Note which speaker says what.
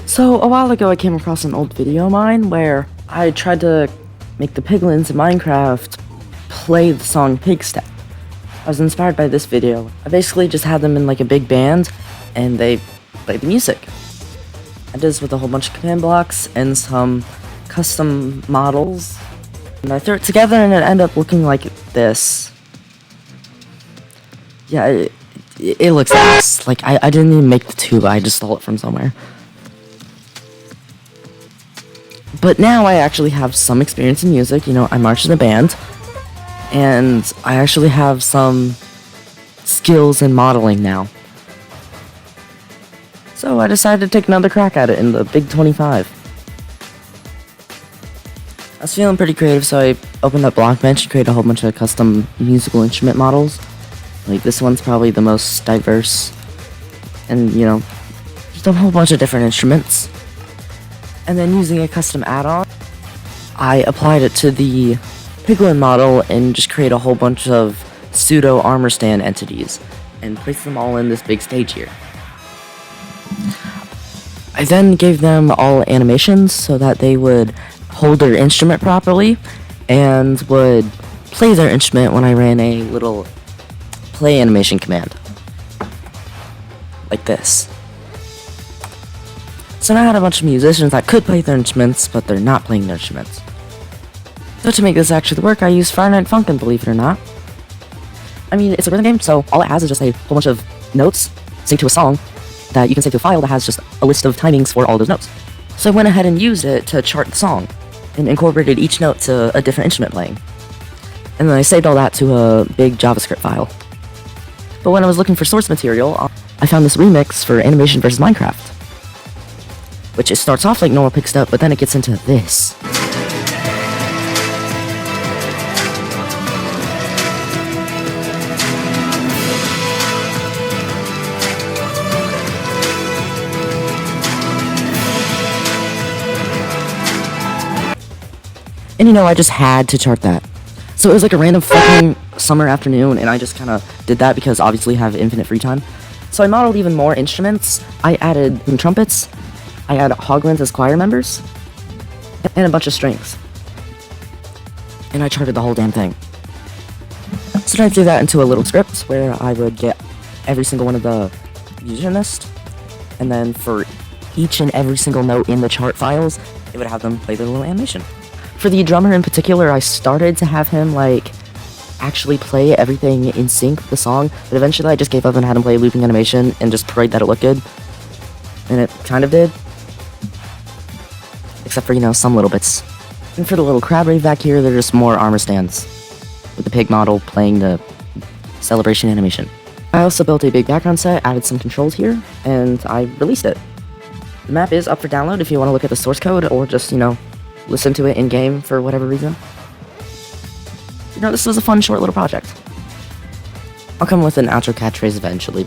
Speaker 1: So, a while ago I came across an old video of mine where I tried to make the piglins in Minecraft play the song Pig Step. I was inspired by this video. I basically just had them in like a big band, and they played the music. I did this with a whole bunch of command blocks and some custom models. And I threw it together and it ended up looking like this. Yeah, it looks ass. Like, I didn't even make the tube, I just stole it from somewhere. But now I actually have some experience in music. You know, I marched in a band, and I actually have some skills in modeling now. So I decided to take another crack at it in the Big 25. I was feeling pretty creative, so I opened up Blockbench and created a whole bunch of custom musical instrument models. Like, this one's probably the most diverse, and, you know, just a whole bunch of different instruments. And then using a custom add-on, I applied it to the Piglin model and just create a whole bunch of pseudo armor stand entities and place them all in this big stage here. I then gave them all animations so that they would hold their instrument properly and would play their instrument when I ran a little play animation command. Like this. So now I had a bunch of musicians that could play their instruments, but they're not playing their instruments. So to make this actually work, I used Friday Night Funkin', believe it or not. I mean, it's a rhythm game, so all it has is just a whole bunch of notes synced to a song that you can save to a file that has just a list of timings for all those notes. So I went ahead and used it to chart the song, and incorporated each note to a different instrument playing. And then I saved all that to a big JavaScript file. But when I was looking for source material, I found this remix for Animation vs. Minecraft. Which it starts off like normal Pig Step, but then it gets into this. And you know, I just had to chart that. So it was like a random fucking summer afternoon, and I just kind of did that because obviously I have infinite free time. So I modeled even more instruments. I added some trumpets. I added Hoglins as choir members, and a bunch of strings. And I charted the whole damn thing. So then I threw that into a little script where I would get every single one of the musician list, and then for each and every single note in the chart files, it would have them play their little animation. For the drummer in particular, I started to have him, like, actually play everything in sync with the song, but eventually I just gave up and had him play looping animation and just prayed that it looked good. And it kind of did. Except for, you know, some little bits. And for the little crab rave back here, they're just more armor stands, with the pig model playing the celebration animation. I also built a big background set, added some controls here, and I released it. The map is up for download if you want to look at the source code, or just, you know, listen to it in-game for whatever reason. You know, this was a fun, short little project. I'll come with an outro catchphrase eventually.